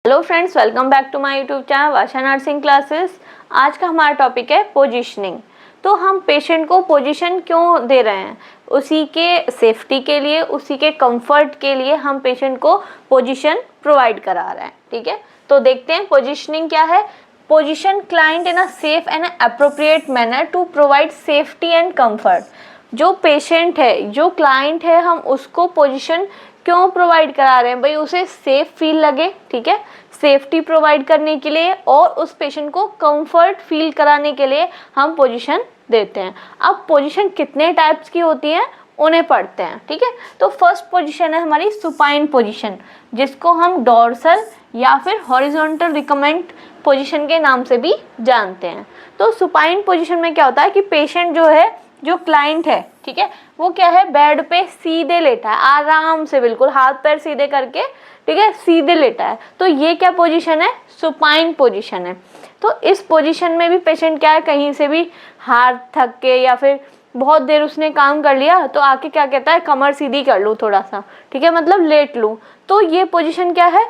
Hello friends, welcome back to my YouTube channel Varsha nursing classes. आज का हमारा topic है पोजीशनिंग। तो हम पेशेंट को पोजीशन क्यों दे रहे हैं? उसी के सेफ्टी के लिए, उसी के कंफर्ट के लिए हम पेशेंट को पोजीशन प्रोवाइड करा रहे हैं। ठीक है, तो देखते हैं पोजीशनिंग क्या है। Position client in a safe and appropriate manner to provide safety and comfort. जो पेशेंट है, जो क्लाइंट है, हम उसको पोजीशन क्यों प्रोवाइड करा रहे हैं? भाई उसे सेफ फील लगे, ठीक है, सेफ्टी प्रोवाइड करने के लिए और उस पेशेंट को कंफर्ट फील कराने के लिए हम पोजीशन देते हैं। अब पोजीशन कितने टाइप्स की होती हैं उन्हें पढ़ते हैं। ठीक है, तो फर्स्ट पोजीशन है हमारी सुपाइन पोजीशन, जिसको हम डोर्सल या फिर हॉरिजॉन्टल रिकमेंड पोजीशन के नाम से भी जानते हैं। तो सुपाइन पोजीशन में क्या होता है कि पेशेंट जो है, जो क्लाइंट है, ठीक है, वो क्या है, बेड पे सीधे लेटा है, आराम से, बिल्कुल हाथ पैर सीधे करके, ठीक है, सीधे लेटा है। तो ये क्या पोजीशन है? सुपाइन पोजीशन है। तो इस पोजीशन में भी पेशेंट क्या है, कहीं से भी हाथ थक के या फिर बहुत देर उसने काम कर लिया तो आके क्या कहता है, कमर सीधी कर लूँ थोड़ा सा, ठीक है, मतलब लेट लूँ। तो ये पोजीशन क्या है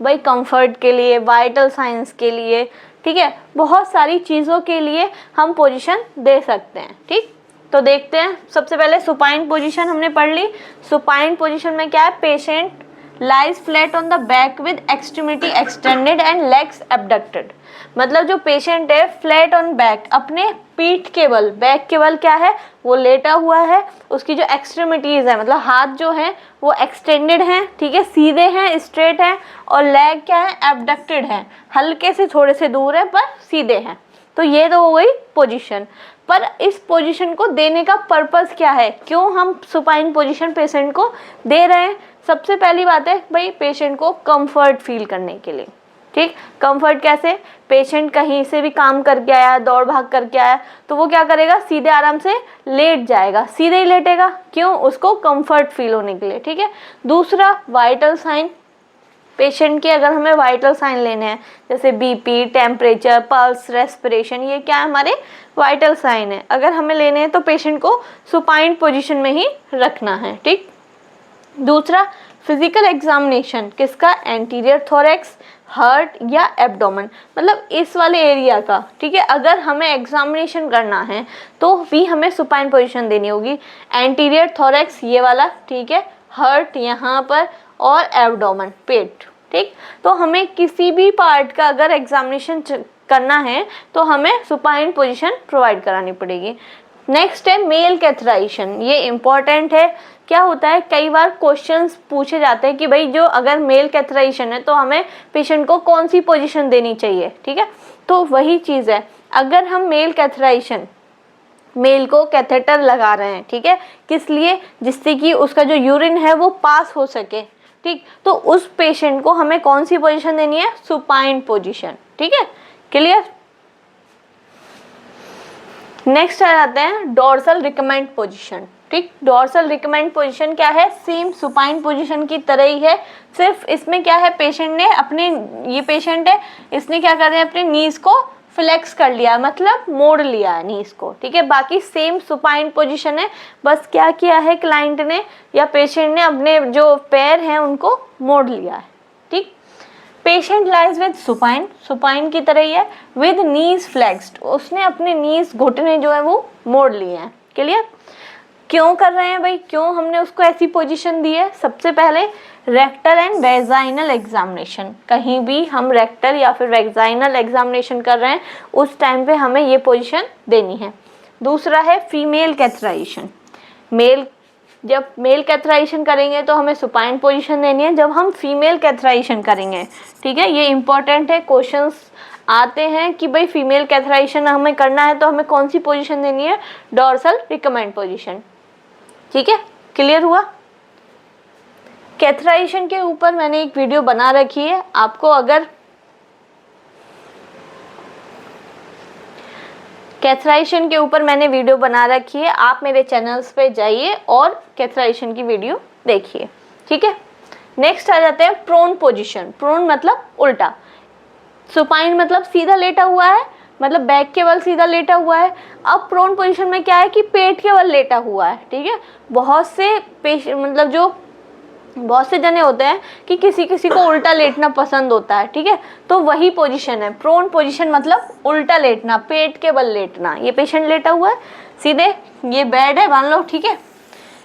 भाई, कंफर्ट के लिए, वाइटल साइंस के लिए, ठीक है, बहुत सारी चीज़ों के लिए हम पोजीशन दे सकते हैं। ठीक, तो देखते हैं। सबसे पहले सुपाइन पोजीशन हमने पढ़ ली। सुपाइन पोजीशन में क्या है, patient lies flat on the back with extremity extended and legs abducted. मतलब जो पेशेंट है फ्लैट ऑन बैक, अपने पीठ के बल, बैक के बल क्या है, वो लेटा हुआ है। उसकी जो एक्सट्रीमिटीज है, मतलब हाथ जो है वो एक्सटेंडेड हैं, ठीक है, सीधे हैं, स्ट्रेट हैं, और लेग क्या है, एबडक्टेड है, हल्के से थोड़े से दूर है पर सीधे हैं। तो ये तो हो गई पोजीशन। पर इस पोजीशन को देने का पर्पस क्या है, क्यों हम सुपाइन पोजीशन पेशेंट को दे रहे हैं? सबसे पहली बात है भाई, पेशेंट को कंफर्ट फील करने के लिए। ठीक, कंफर्ट कैसे? पेशेंट कहीं से भी काम करके आया, दौड़ भाग करके आया, तो वो क्या करेगा, सीधे आराम से लेट जाएगा, सीधे ही लेटेगा। क्यों? उसको कंफर्ट फील होने के लिए। ठीक है, दूसरा वाइटल साइन, पेशेंट के अगर हमें वाइटल साइन लेने हैं, जैसे बीपी, टेम्परेचर, पल्स, रेस्पिरेशन, ये क्या है, हमारे वाइटल साइन है। अगर हमें लेने हैं तो पेशेंट को सुपाइन पोजीशन में ही रखना है। ठीक, दूसरा फिजिकल एग्जामिनेशन, किसका? एंटीरियर थोरैक्स, हार्ट या एब्डोमेन, मतलब इस वाले एरिया का। ठीक है, अगर हमें एग्जामिनेशन करना है तो भी हमें सुपाइन पोजीशन देनी होगी। एंटीरियर थोरैक्स ये वाला, ठीक है, हार्ट यहाँ पर, और एब्डोमेन पेट। ठीक, तो हमें किसी भी पार्ट का अगर एग्जामिनेशन करना है तो हमें सुपाइन पोजीशन प्रोवाइड करानी पड़ेगी। नेक्स्ट है मेल कैथराइजेशन, ये इम्पॉर्टेंट है। क्या होता है, कई बार क्वेश्चंस पूछे जाते हैं कि भाई जो अगर मेल कैथराइजेशन है तो हमें पेशेंट को कौन सी पोजीशन देनी चाहिए। ठीक है, तो वही चीज़ है, अगर हम मेल कैथराइजेशन, मेल को कैथेटर लगा रहे हैं, ठीक है, किस लिए? जिससे कि उसका जो यूरिन है वो पास हो सके। ठीक, तो उस पेशेंट को हमें कौन सी पोजीशन देनी है? Supine position. ठीक है, क्लियर? नेक्स्ट आ जाते हैं डोर्सल रिकमेंड पोजीशन। ठीक, डोर्सल रिकमेंड पोजीशन क्या है? सेम सुपाइन पोजीशन की तरह ही है, सिर्फ इसमें क्या है, पेशेंट ने अपने, ये पेशेंट है, इसने क्या कर रहे हैं, अपने नीज को फ्लेक्स कर लिया, मतलब मोड़ लिया है नीज को। ठीक है, बाकी सेम सुपाइन पोजीशन है, बस क्या किया है क्लाइंट ने या पेशेंट ने, अपने जो पैर हैं उनको मोड़ लिया है। ठीक, patient lies with supine, supine की तरह ही है, विद नीज फ्लेक्स्ड, उसने अपने नीज, घुटने जो है वो मोड़ लिए हैं। क्लियर? क्यों कर रहे हैं भाई, क्यों हमने उसको ऐसी पोजीशन दी है? सबसे पहले रेक्टल एंड वेजाइनल एग्जामिनेशन, कहीं भी हम रेक्टल या फिर वेजाइनल एग्जामिनेशन कर रहे हैं उस टाइम पे हमें ये पोजीशन देनी है। दूसरा है फीमेल कैथराइजेशन, जब मेल कैथराइजेशन करेंगे तो हमें सुपाइन पोजीशन देनी है, जब हम फीमेल कैथराइजेशन करेंगे, ठीक है, ये इंपॉर्टेंट है, क्वेश्चंस आते हैं कि भाई फीमेल कैथराइजेशन हमें करना है तो हमें कौन सी पोजीशन देनी है? Dorsal recommend position. ठीक है, क्लियर हुआ? कैथराइजेशन के ऊपर मैंने एक वीडियो बना रखी है, आपको अगर कैथराइजेशन के ऊपर मैंने वीडियो बना रखी है, आप मेरे चैनल्स पे जाइए और कैथराइजेशन की वीडियो देखिए। ठीक है, नेक्स्ट आ जाते हैं प्रोन पोजीशन। प्रोन मतलब उल्टा, सुपाइन मतलब सीधा लेटा हुआ है, मतलब बैक के बल सीधा लेटा हुआ है। अब प्रोन पोजीशन में क्या है कि पेट के बल लेटा हुआ है। ठीक है, बहुत से पेशेंट, मतलब जो बहुत से जने होते हैं कि किसी किसी को उल्टा लेटना पसंद होता है, ठीक है, तो वही पोजीशन है प्रोन पोजीशन, मतलब उल्टा लेटना, पेट के बल लेटना। ये पेशेंट लेटा हुआ है सीधे, ये बेड है मान लो, ठीक है,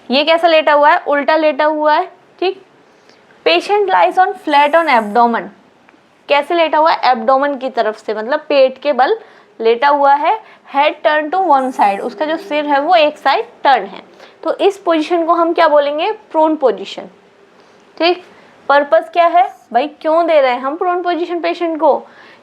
ये कैसा लेटा हुआ है, उल्टा लेटा हुआ है, ठीक। Patient lies on flat on abdomen, कैसे लेटा हुआ है, एब्डोमेन की तरफ से, मतलब पेट के बल लेटा हुआ है। Head turn to one side, उसका जो सिर है वो एक साइड टर्न है। तो इस पोजीशन को हम क्या बोलेंगे, प्रोन पोजीशन, ठीक। पर्पस क्या है भाई, क्यों दे रहे हैं हम प्रोन पोजीशन पेशेंट को,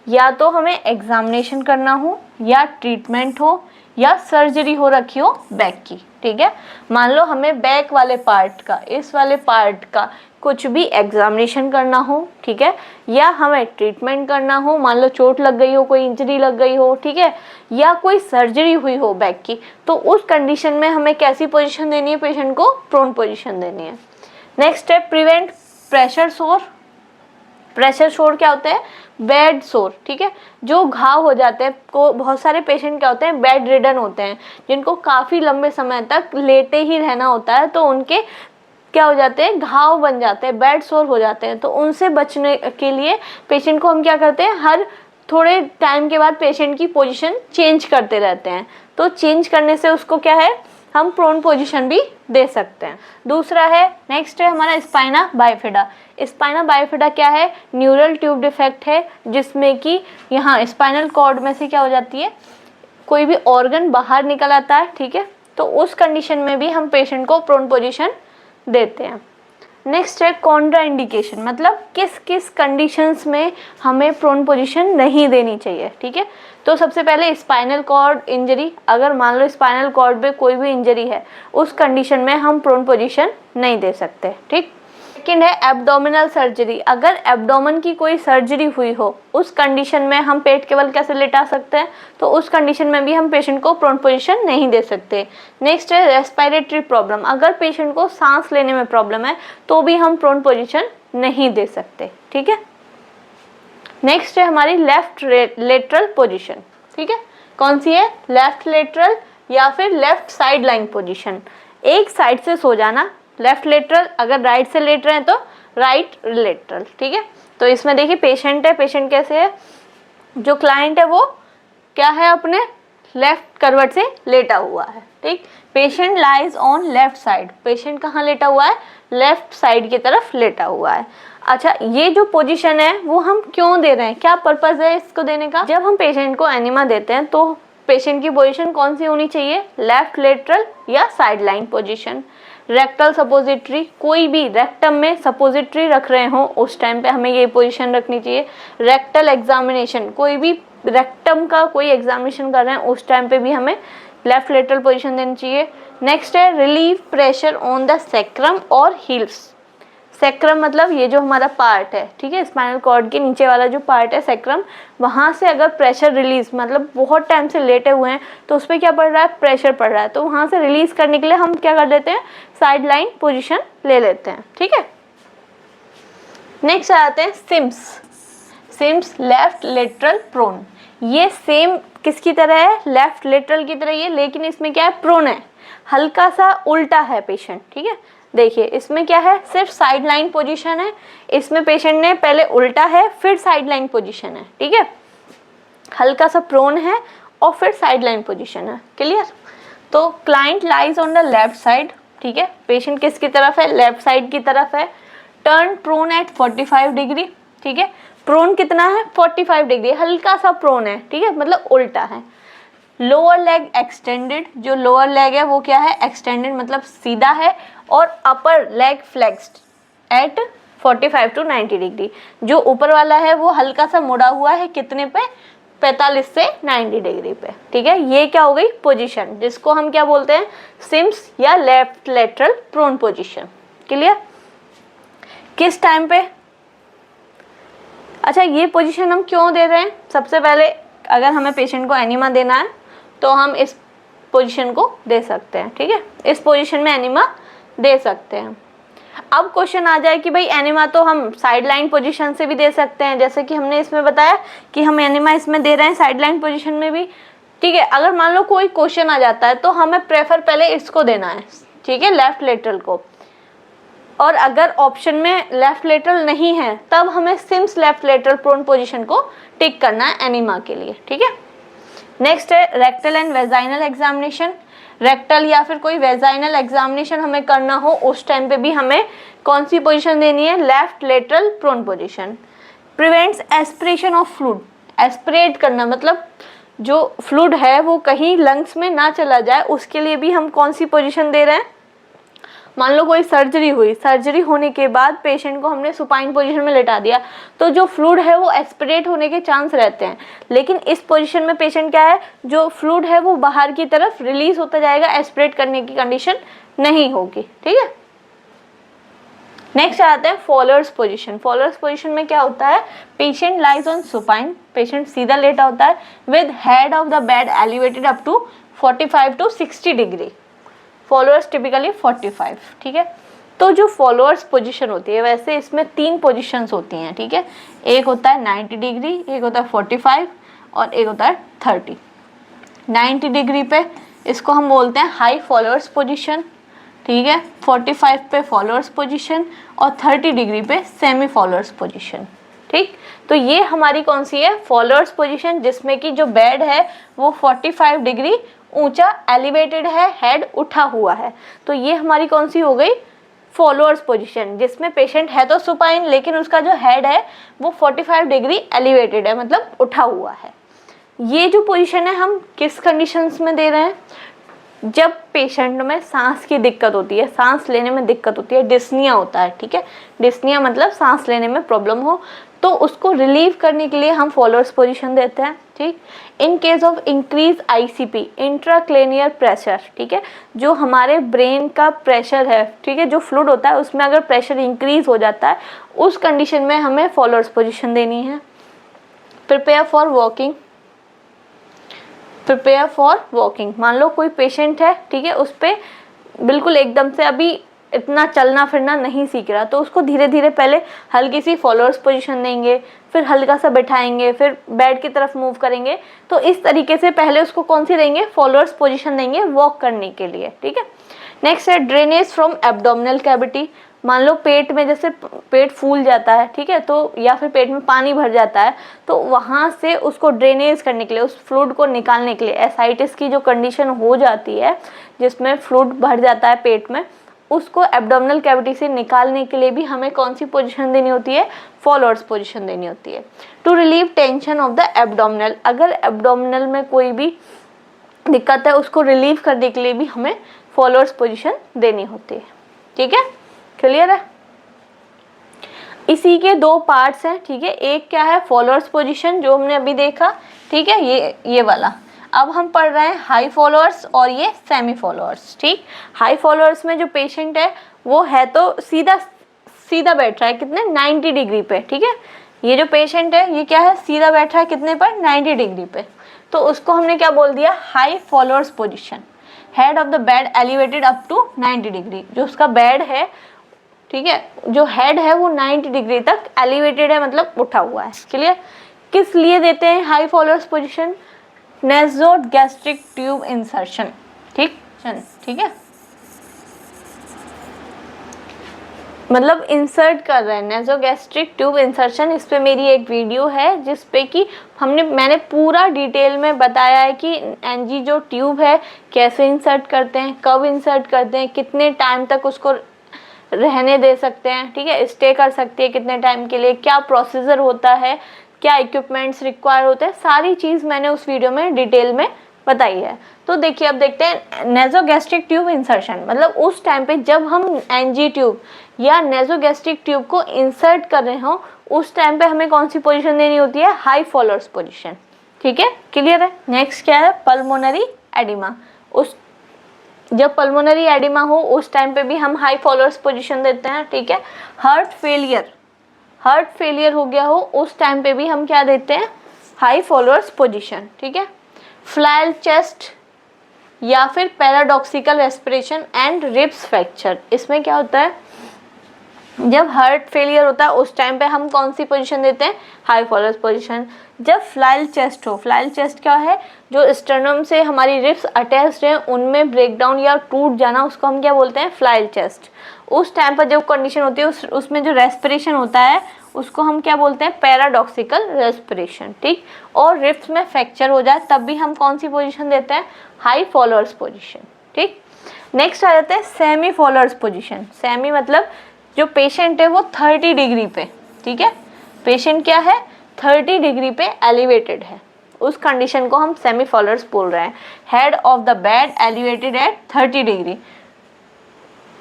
या तो हमें एग्जामिनेशन करना हो, या ट्रीटमेंट हो, या सर्जरी हो रखी हो बैक की, ठीक है। मान लो हमें बैक वाले पार्ट का, इस वाले पार्ट का कुछ भी एग्जामिनेशन करना हो, ठीक है, या हमें ट्रीटमेंट करना हो, मान लो चोट लग गई हो, कोई इंजरी लग गई हो, ठीक है, या कोई सर्जरी हुई हो बैक की, तो उस कंडीशन में हमें कैसी पोजीशन देनी है, पेशेंट को प्रोन पोजीशन देनी है। नेक्स्ट है प्रिवेंट प्रेशर सोर। प्रेशर सोर क्या होता है, बेड सोर, ठीक है, जो घाव हो जाते हैं, को बहुत सारे पेशेंट क्या होते हैं, बेड रिडन होते हैं, जिनको काफ़ी लंबे समय तक लेटे ही रहना होता है, तो उनके क्या हो जाते हैं, घाव बन जाते हैं, बेड सोर हो जाते हैं। तो उनसे बचने के लिए पेशेंट को हम क्या करते हैं, हर थोड़े टाइम के बाद पेशेंट की पोजीशन चेंज करते रहते हैं। तो चेंज करने से उसको क्या है, हम प्रोन पोजीशन भी दे सकते हैं। दूसरा है, नेक्स्ट है हमारा स्पाइना बाइफिडा। स्पाइना बाइफिडा क्या है, न्यूरल ट्यूब डिफेक्ट है, जिसमें कि यहाँ स्पाइनल कॉर्ड में से क्या हो जाती है, कोई भी ऑर्गन बाहर निकल आता है, ठीक है, तो उस कंडीशन में भी हम पेशेंट को प्रोन पोजीशन देते हैं। नेक्स्ट है कॉन्ट्रा इंडिकेशन, मतलब किस किस कंडीशंस में हमें प्रोन पोजीशन नहीं देनी चाहिए, ठीक है। तो सबसे पहले स्पाइनल कॉर्ड इंजरी, अगर मान लो स्पाइनल कॉर्ड में कोई भी इंजरी है, उस कंडीशन में हम प्रोन पोजीशन नहीं दे सकते, ठीक। सेकेंड है एब्डोमिनल सर्जरी, अगर एब्डोमेन की कोई सर्जरी हुई हो, उस कंडीशन में हम पेट के बल कैसे लेटा सकते हैं, तो उस कंडीशन में भी हम पेशेंट को प्रोन पोजीशन नहीं दे सकते। नेक्स्ट है रेस्पिरेटरी प्रॉब्लम, अगर पेशेंट को सांस लेने में प्रॉब्लम है तो भी हम प्रोन पोजीशन नहीं दे सकते, ठीक है। नेक्स्ट है हमारी लेफ्ट लेटरल पोजीशन, ठीक है, कौन सी है, लेफ्ट लेटरल या फिर लेफ्ट साइड लाइन पोजीशन, एक साइड से सो जाना, लेफ्ट लेटरल, अगर राइट से लेट रहे हैं तो राइट लेटरल, ठीक है। तो इसमें देखिए पेशेंट है, पेशेंट कैसे है, जो क्लाइंट है वो क्या है, अपने लेफ्ट करवट से लेटा हुआ है, ठीक। Patient lies on left side, patient कहाँ लेटा हुआ है, लेफ्ट साइड की तरफ लेटा हुआ है। अच्छा, ये जो पोजीशन है वो हम क्यों दे रहे हैं, क्या पर्पस है इसको देने का, जब हम पेशेंट को एनिमा देते हैं तो पेशेंट की पोजीशन कौन सी होनी चाहिए, लेफ्ट लेटरल या side line position. Rectal suppository, कोई भी रेक्टम में सपोजिटरी रख रहे हो उस टाइम पे हमें ये पोजीशन रखनी चाहिए। रेक्टल एग्जामिनेशन, कोई भी रेक्टम का कोई एग्जामिनेशन कर रहे हैं उस टाइम पे भी हमें लेफ्ट लेटरल पोजीशन देनी चाहिए। नेक्स्ट है relieve pressure on the sacrum और हील्स। सेक्रम मतलब ये जो हमारा पार्ट है, ठीक है, स्पाइनल कॉर्ड के नीचे वाला जो पार्ट है सेक्रम, वहाँ से अगर प्रेशर रिलीज, मतलब बहुत टाइम से लेटे हुए हैं तो उस पर क्या पड़ रहा है, प्रेशर पड़ रहा है, तो वहाँ से रिलीज करने के लिए हम क्या कर देते हैं, साइड लाइन पोजिशन ले लेते हैं, ठीक है। नेक्स्ट आते हैं Sims. Sims left lateral prone, ये सेम किसकी तरह है, लेफ्ट लेटरल की तरह ही है, लेकिन इसमें क्या है, प्रोन है, हल्का सा उल्टा है पेशेंट, ठीक है। देखिए इसमें क्या है, सिर्फ साइड लाइन पोजीशन है, इसमें पेशेंट ने पहले उल्टा है फिर साइड लाइन पोजीशन है, ठीक है, हल्का सा प्रोन है और फिर साइड लाइन पोजीशन है, क्लियर। तो client lies on the left side, ठीक है, पेशेंट किसकी तरफ है, लेफ्ट साइड की तरफ है। टर्न प्रोन एट 45 डिग्री, ठीक है, प्रोन कितना है, 45 डिग्री, हल्का सा प्रोन है, ठीक है, मतलब उल्टा है। लोअर लेग एक्सटेंडेड, जो लोअर लेग है वो क्या है, एक्सटेंडेड मतलब सीधा है, और upper leg flexed at 45 to 90 degree, जो ऊपर वाला है वो हल्का सा मुड़ा हुआ है, कितने पे, 45 से 90 डिग्री पे, ठीक है। ये क्या हो गई पोजीशन, जिसको हम क्या बोलते हैं, सिम्स या left lateral prone position, clear. किस टाइम पे, अच्छा ये पोजीशन हम क्यों दे रहे हैं, सबसे पहले अगर हमें पेशेंट को एनिमा देना है तो हम इस पोजीशन को दे सकते हैं, ठीक है, इस पोजीशन में एनिमा दे सकते हैं। अब क्वेश्चन आ जाए कि भाई एनिमा तो हम साइड लाइन पोजीशन से भी दे सकते हैं, जैसे कि हमने इसमें बताया कि हम एनिमा इसमें दे रहे हैं साइड लाइन पोजीशन में भी, ठीक है। अगर मान लो कोई क्वेश्चन आ जाता है तो हमें प्रेफर पहले इसको देना है, ठीक है, लेफ्ट लेटरल को, और अगर ऑप्शन में लेफ्ट लेटरल नहीं है तब हमें Sims left lateral prone position को टिक करना है एनीमा के लिए, ठीक है। नेक्स्ट है rectal and vaginal examination. Rectal या फिर कोई वेजाइनल एग्जामिनेशन हमें करना हो उस टाइम पे भी हमें कौन सी पोजीशन देनी है, left lateral prone position. Prevents aspiration of fluid, aspirate करना मतलब जो फ्लूइड है वो कहीं लंग्स में ना चला जाए, उसके लिए भी हम कौन सी पोजीशन दे रहे हैं। मान लो कोई सर्जरी हुई, सर्जरी होने के बाद पेशेंट को हमने सुपाइन पोजीशन में लेटा दिया तो जो फ्लूइड है वो एस्पिरेट होने के चांस रहते हैं, लेकिन इस पोजीशन में पेशेंट क्या है, जो फ्लूइड है वो बाहर की तरफ रिलीज होता जाएगा, एस्पिरेट करने की कंडीशन नहीं होगी, ठीक है। नेक्स्ट आते हैं फॉलोअर्स पोजीशन। फॉलोअर्स पोजीशन में क्या होता है, patient lies on supine, patient सीधा लेटा होता है with head of the bed elevated up to 45 to 60 degree, Fowler's typically 45, ठीक है। तो जो फॉलोअर्स पोजीशन होती है, वैसे इसमें 3 पोजीशंस होती हैं, ठीक है। एक होता है 90 डिग्री, एक होता है 45 और एक होता है 30। 90 डिग्री पे इसको हम बोलते हैं हाई फॉलोअर्स पोजीशन, ठीक है। 45 पे फॉलोअर्स पोजीशन और 30 डिग्री पे सेमी फॉलोअर्स पोजीशन, ठीक। तो ये हमारी कौन सी है, फॉलोअर्स पोजीशन, जिसमें कि जो बेड है वो 45 डिग्री ऊंचा एलिवेटेड है, हेड उठा हुआ है। तो ये हमारी कौन सी हो गई, फॉलोअर्स पोजीशन, जिसमें पेशेंट है तो सुपाइन लेकिन उसका जो हेड है वो 45 डिग्री एलिवेटेड है, मतलब उठा हुआ है। ये जो पोजीशन है हम किस कंडीशंस में दे रहे हैं, जब पेशेंट में सांस की दिक्कत होती है, सांस लेने में दिक्कत होती है, डिस्निया होता है, ठीक है। डिस्निया मतलब सांस लेने में प्रॉब्लम हो, तो उसको रिलीव करने के लिए हम फॉलोअर्स पोजीशन देते हैं, ठीक। In case of increase ICP, intracranial pressure, ठीक है, जो हमारे ब्रेन का प्रेशर है, ठीक है, जो फ्लूइड होता है उसमें अगर प्रेशर इंक्रीज हो जाता है, उस कंडीशन में हमें फॉलोअर्स पोजीशन देनी है। Prepare for walking, prepare for walking, मान लो कोई पेशेंट है, ठीक है, उस पर बिल्कुल एकदम से अभी इतना चलना फिरना नहीं सीख रहा, तो उसको धीरे धीरे पहले हल्की सी फॉलोअर्स पोजीशन देंगे, फिर हल्का सा बैठाएंगे, फिर बेड की तरफ मूव करेंगे। तो इस तरीके से पहले उसको कौन सी देंगे, फॉलोअर्स पोजीशन देंगे वॉक करने के लिए, ठीक है। नेक्स्ट है ड्रेनेज फ्रॉम एब्डोमिनल कैविटी। मान लो पेट में जैसे पेट फूल जाता है, ठीक है, तो या फिर पेट में पानी भर जाता है, तो वहाँ से उसको ड्रेनेज करने के लिए, उस फ्लूइड को निकालने के लिए, एसाइटिस की जो कंडीशन हो जाती है जिसमें फ्लूइड भर जाता है पेट में, उसको एब्डोमिनल कैविटी से निकालने के लिए भी हमें कौन सी पोजीशन देनी होती है, फॉलोअर्स पोजीशन देनी होती है। To relieve tension of the abdominal, अगर एब्डोमिनल में कोई भी दिक्कत है उसको रिलीव करने के लिए भी हमें फॉलोअर्स पोजीशन देनी होती है, ठीक है। क्लियर है। इसी के 2 पार्ट्स हैं, ठीक है। एक क्या है, फॉलोअर्स पोजीशन जो हमने अभी देखा, ठीक है, ये वाला। अब हम पढ़ रहे हैं हाई फॉलोअर्स और ये सेमी फॉलोअर्स, ठीक। हाई फॉलोअर्स में जो पेशेंट है वो है तो सीधा सीधा बैठ रहा है, कितने, 90 डिग्री पे, ठीक है। ये जो पेशेंट है ये क्या है, सीधा बैठ रहा है कितने पर, 90 डिग्री पे, तो उसको हमने क्या बोल दिया, high Fowler's position. Head of the bed elevated up to 90 degree, जो उसका बेड है, ठीक है, जो हेड है वो 90 डिग्री तक एलिवेटेड है, मतलब उठा हुआ है। क्लियर। किस लिए देते हैं high Fowler's position, nasogastric tube insertion, ठीक, ठीक है, मतलब इंसर्ट कर रहे हैं, नेज़ोगैस्ट्रिक ट्यूब इंसर्शन। इस पे मेरी एक वीडियो है जिस पे कि मैंने पूरा डिटेल में बताया है कि एनजी जो ट्यूब है कैसे इंसर्ट करते हैं, कब इंसर्ट करते हैं, कितने टाइम तक उसको रहने दे सकते हैं, ठीक है, स्टे कर सकती है कितने टाइम के लिए, क्या प्रोसीजर होता है, क्या इक्विपमेंट्स रिक्वायर होते हैं, सारी चीज़ मैंने उस वीडियो में डिटेल में बताई है। तो देखिए अब देखते हैं नेज़ोगैस्ट्रिक ट्यूब इंसर्शन, मतलब उस टाइम पे जब हम एनजी ट्यूब या नेज़ोगैस्ट्रिक ट्यूब को इंसर्ट कर रहे हो उस टाइम पे हमें कौन सी पोजीशन देनी होती है, हाई फॉलोअर्स पोजीशन, ठीक है। क्लियर है। नेक्स्ट क्या है, पल्मोनरी एडिमा। उस जब पल्मोनरी एडिमा हो उस टाइम पे भी हम हाई फॉलोअर्स पोजीशन देते हैं, ठीक है। हार्ट फेलियर हो गया हो उस टाइम पे भी हम क्या देते हैं, हाई फॉलोअर्स पोजीशन, ठीक है। फ्लैल चेस्ट या फिर paradoxical respiration and ribs fracture, इसमें क्या होता है, जब हार्ट फेलियर होता है उस टाइम पे हम कौन सी पोजीशन देते हैं, हाई फॉलोअर्स पोजीशन। जब फ्लाइल चेस्ट हो, फ्लाइल चेस्ट क्या है, जो स्टर्नम से हमारी रिब्स अटैच्ड हैं उनमें ब्रेकडाउन या टूट जाना, उसको हम क्या बोलते हैं, फ्लाइल चेस्ट। उस टाइम पर जो कंडीशन होती है उसमें जो रेस्पिरेशन होता है उसको हम क्या बोलते हैं, पैराडॉक्सिकल रेस्पिरेशन, ठीक। और रिब्स में फ्रैक्चर हो जाए तब भी हम कौन सी पोजीशन देते हैं, हाई फॉलोअर्स पोजीशन, ठीक। नेक्स्ट आ जाते हैं सेमी फॉलोअर्स पोजीशन। सेमी मतलब जो पेशेंट है वो 30 डिग्री पे, ठीक है, पेशेंट क्या है 30 डिग्री पे एलिवेटेड है, उस कंडीशन को हम सेमी फॉलोअर्स बोल रहे हैं। Head of the bed elevated at 30 degree,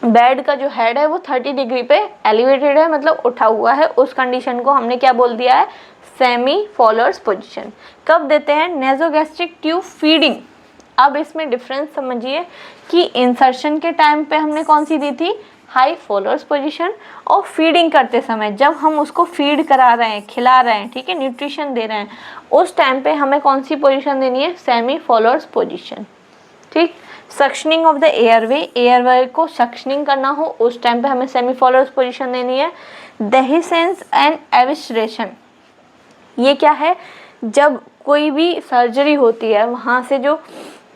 bed का जो हेड है वो 30 डिग्री पे एलिवेटेड है, मतलब उठा हुआ है, उस कंडीशन को हमने क्या बोल दिया है, सेमी फॉलोअर्स पोजीशन। कब देते हैं, नेजोगैस्ट्रिक ट्यूब फीडिंग। अब इसमें डिफरेंस समझिए कि इंसर्शन के टाइम पे हमने कौन सी दी थी, हाई फॉलोअर्स पोजीशन, और फीडिंग करते समय जब हम उसको फीड करा रहे हैं, खिला रहे हैं, ठीक है, न्यूट्रिशन दे रहे हैं, उस टाइम पे हमें कौन सी पोजीशन देनी है, सेमी फॉलोअर्स पोजीशन, ठीक। सक्शनिंग ऑफ द एयरवे को सक्शनिंग करना हो उस टाइम पे हमें सेमी फॉलोअर्स पोजीशन देनी है। डेहिसेंस एंड एविस्ट्रेशन, ये क्या है, जब कोई भी सर्जरी होती है वहाँ से जो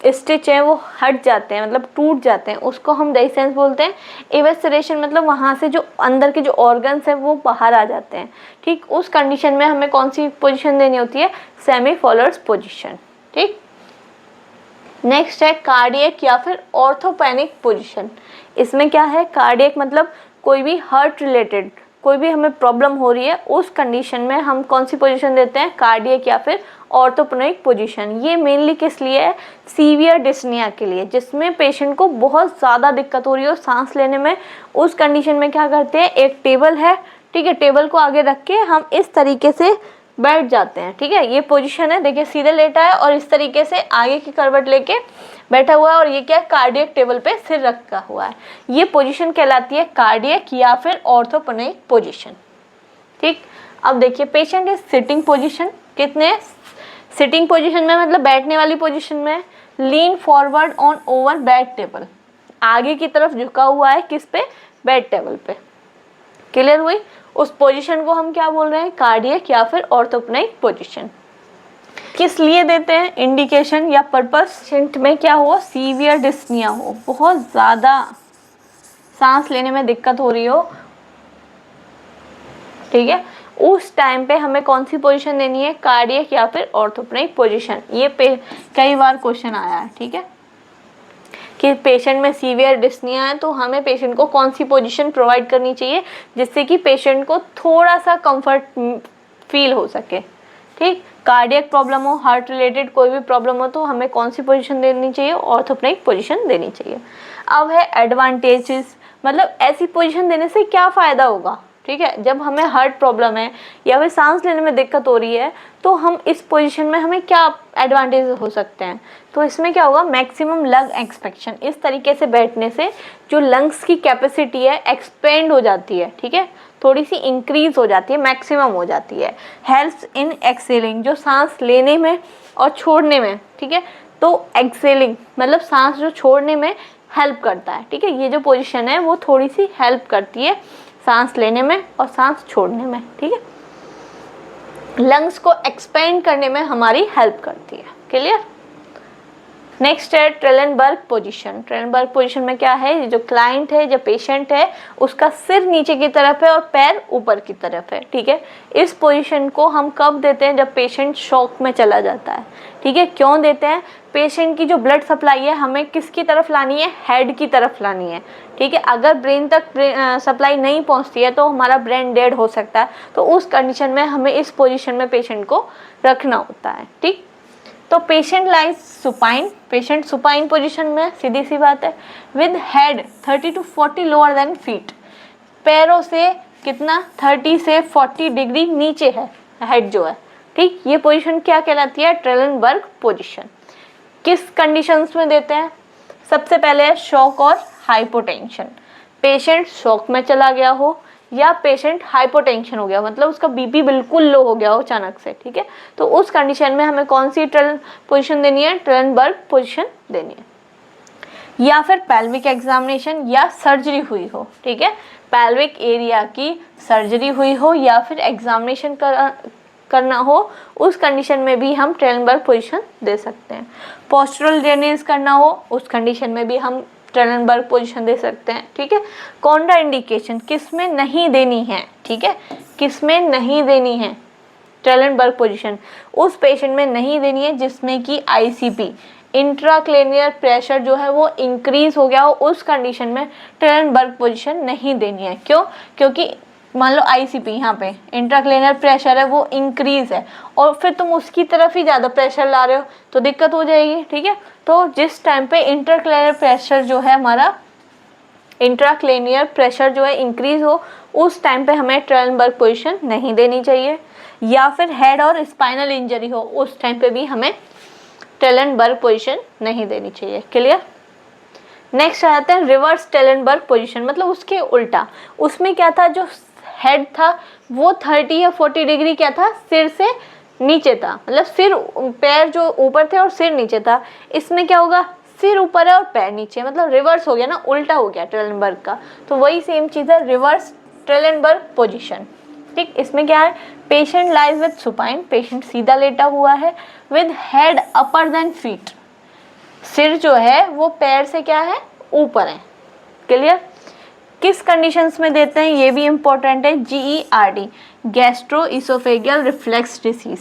स्टिच है वो हट जाते हैं, मतलब टूट जाते हैं, उसको हम डेहिसेंस बोलते हैं। एविस्ट्रेशन मतलब वहाँ से जो अंदर के जो ऑर्गन्स है वो बाहर आ जाते हैं, ठीक। उस कंडीशन में हमें कौन सी पोजीशन देनी होती है, सेमी फॉलोअर्स पोजीशन, ठीक। नेक्स्ट है कार्डियक या फिर ऑर्थोपेनिक पोजीशन। इसमें क्या है, कार्डियक मतलब कोई भी हार्ट रिलेटेड कोई भी हमें प्रॉब्लम हो रही है, उस कंडीशन में हम कौन सी पोजीशन देते हैं, कार्डियक या फिर ऑर्थोपेनिक पोजीशन। ये मेनली किस लिए है, सीवियर डिस्निया के लिए, जिसमें पेशेंट को बहुत ज़्यादा दिक्कत हो रही है सांस लेने में। उस कंडीशन में क्या करते हैं, एक टेबल है, ठीक है, टेबल को आगे रख के हम इस तरीके से बैठ जाते हैं, ठीक है, ये पोजीशन है, देखिए सीधे लेटा है और इस तरीके से आगे की करवट लेके बैठा हुआ है, और ये क्या है, कार्डियक टेबल पे सिर रखा हुआ है। ये पोजीशन कहलाती है कार्डियक या फिर ऑर्थोपेनिक पोजीशन, ठीक। अब देखिए पेशेंट इज सिटिंग पोजीशन, कितने सिटिंग पोजीशन में, मतलब बैठने वाली पोजीशन में, lean forward on over bed table, आगे की तरफ झुका हुआ है, किस पे, बेड टेबल पे, क्लियर हुई। उस पोजीशन को हम क्या बोल रहे हैं, कार्डियक या फिर ऑर्थोपेनिक पोजीशन। किस लिए देते हैं, इंडिकेशन या पर्पस, पेशेंट में क्या हो, सीवियर डिस्निया हो, बहुत ज़्यादा सांस लेने में दिक्कत हो रही हो, ठीक है, उस टाइम पे हमें कौन सी पोजीशन देनी है, कार्डियक या फिर ऑर्थोपेनिक पोजीशन। ये कई बार क्वेश्चन आया है, ठीक है, कि पेशेंट में सीवियर डिस्निया है तो हमें पेशेंट को कौन सी पोजीशन प्रोवाइड करनी चाहिए जिससे कि पेशेंट को थोड़ा सा कंफर्ट फील हो सके, ठीक। कार्डियक प्रॉब्लम हो, हार्ट रिलेटेड कोई भी प्रॉब्लम हो तो हमें कौन सी पोजीशन देनी चाहिए, ऑर्थोपेनिक पोजीशन देनी चाहिए। अब है एडवांटेजेस, मतलब ऐसी पोजीशन देने से क्या फ़ायदा होगा, ठीक है, जब हमें हार्ट प्रॉब्लम है या फिर सांस लेने में दिक्कत हो रही है तो हम इस पोजीशन में हमें क्या एडवांटेज हो सकते हैं। तो इसमें क्या होगा, मैक्सिमम लंग एक्सपेंशन, इस तरीके से बैठने से जो लंग्स की कैपेसिटी है एक्सपेंड हो जाती है, ठीक है, थोड़ी सी इंक्रीज हो जाती है, मैक्सिमम हो जाती है। हेल्प्स इन एक्सेलिंग, जो सांस लेने में और छोड़ने में, ठीक है, तो एक्सेलिंग मतलब सांस जो छोड़ने में हेल्प करता है, ठीक है, ये जो पोजीशन है वो थोड़ी सी हेल्प करती है सांस लेने में और सांस छोड़ने में, ठीक है, लंग्स को एक्सपेंड करने में हमारी हेल्प करती है, क्लियर। नेक्स्ट है ट्रेलेनबर्ग पोजीशन। ट्रेलेनबर्ग पोजीशन में क्या है, जो क्लाइंट है, जो पेशेंट है, उसका सिर नीचे की तरफ है और पैर ऊपर की तरफ है, ठीक है। इस पोजीशन को हम कब देते हैं, जब पेशेंट शॉक में चला जाता है, ठीक है। क्यों देते हैं, पेशेंट की जो ब्लड सप्लाई है हमें किसकी तरफ लानी है, हेड की तरफ लानी है, ठीक है। अगर ब्रेन तक सप्लाई नहीं पहुंचती है तो हमारा ब्रेन डेड हो सकता है, तो उस कंडीशन में हमें इस पोजीशन में पेशेंट को रखना होता है, ठीक। तो patient lies supine, patient supine position में, सीधी सी बात है, with head 30 to 40 lower than feet, पैरों से कितना 30 से 40 डिग्री नीचे है हेड जो है, ठीक। ये पोजीशन क्या कहलाती है, ट्रेलेनबर्ग पोजीशन। किस कंडीशंस में देते हैं, सबसे पहले है शॉक और हाइपोटेंशन, पेशेंट शॉक में चला गया हो या पेशेंट हाइपोटेंशन हो गया, मतलब उसका बीपी बिल्कुल लो हो गया हो अचानक से, ठीक है, तो उस कंडीशन में हमें कौन सी पोजीशन देनी है, ट्रेलेनबर्ग पोजीशन देनी है। या फिर पेल्विक एग्जामिनेशन या सर्जरी हुई हो, ठीक है, पेल्विक एरिया की सर्जरी हुई हो या फिर एग्जामिनेशन करना हो, उस कंडीशन में भी हम ट्रेलेनबर्ग पोजीशन दे सकते हैं। पोस्चरल ड्रेनेज करना हो, उस कंडीशन में भी हम ट्रेलेनबर्ग पोजीशन दे सकते हैं। ठीक है, कॉन्ट्रा इंडिकेशन किस में नहीं देनी है, ठीक है, किस में नहीं देनी है ट्रेलेनबर्ग पोजीशन, उस पेशेंट में नहीं देनी है जिसमें कि आईसीपी इंट्राक्रेनियल प्रेशर जो है वो इंक्रीज हो गया हो, उस कंडीशन में ट्रेलेनबर्ग पोजीशन नहीं देनी है। क्यों? क्योंकि मान लो आईसीपी यहाँ पे इंट्राक्रेनियल प्रेशर है वो इंक्रीज है और फिर तुम उसकी तरफ ही ज़्यादा प्रेशर ला रहे हो तो दिक्कत हो जाएगी। ठीक है, तो जिस टाइम पे इंट्राक्रेनियल प्रेशर जो है हमारा इंट्राक्रेनियल प्रेशर जो है इंक्रीज हो, उस टाइम पे हमें ट्रेलेनबर्ग पोजीशन नहीं देनी चाहिए। या फिर हेड और स्पाइनल इंजरी हो, उस टाइम पे भी हमें ट्रेलेनबर्ग पोजीशन नहीं देनी चाहिए। क्लियर? नेक्स्ट आते हैं रिवर्स ट्रेलेनबर्ग पोजीशन, मतलब उसके उल्टा। उसमें क्या था, जो हेड था वो 30 या 40 डिग्री क्या था, सिर से नीचे था, मतलब सिर पैर जो ऊपर थे और सिर नीचे था। इसमें क्या होगा, सिर ऊपर है और पैर नीचे, मतलब रिवर्स हो गया ना, उल्टा हो गया ट्रेलेनबर्ग का। तो वही सेम चीज़ है रिवर्स ट्रेलेनबर्ग पोजीशन। ठीक, इसमें क्या है, patient lies with supine, patient सीधा लेटा हुआ है, with head upper than feet, सिर जो है वो पैर से क्या है, ऊपर है। क्लियर? किस कंडीशंस में देते हैं ये भी इंपॉर्टेंट है, GERD gastro oesophageal reflex disease.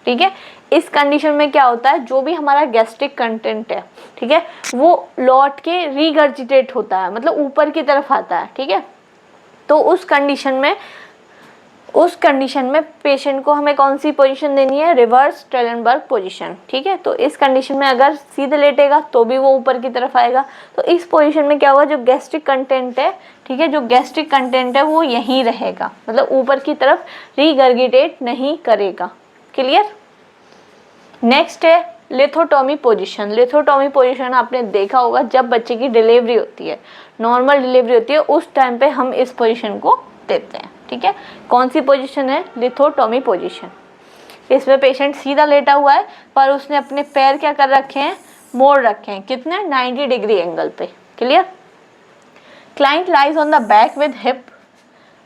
ठीक है, इस कंडीशन में क्या होता है, जो भी हमारा गैस्ट्रिक कंटेंट है, ठीक है, वो लौट के रीगर्जिटेट होता है, मतलब ऊपर की तरफ आता है। ठीक है, तो उस कंडीशन में पेशेंट को हमें कौन सी पोजीशन देनी है, रिवर्स ट्रेलेनबर्ग पोजीशन। ठीक है, तो इस कंडीशन में अगर सीधे लेटेगा तो भी वो ऊपर की तरफ आएगा। तो इस पोजीशन में क्या होगा, जो गैस्ट्रिक कंटेंट है, ठीक है, जो गैस्ट्रिक कंटेंट है वो यहीं रहेगा, मतलब ऊपर की तरफ रीगर्जिटेट नहीं करेगा। क्लियर? नेक्स्ट है लिथोटॉमी पोजीशन। लिथोटॉमी पोजीशन आपने देखा होगा जब बच्चे की डिलीवरी होती है, नॉर्मल डिलीवरी होती है, उस टाइम पे हम इस पोजीशन को देते हैं। ठीक है, कौन सी पोजीशन है, लिथोटॉमी पोजीशन। इसमें पेशेंट सीधा लेटा हुआ है पर उसने अपने पैर क्या कर रखे हैं, मोड़ रखे हैं, कितने, 90 डिग्री एंगल पे। Clear? Client lies on the back with hip,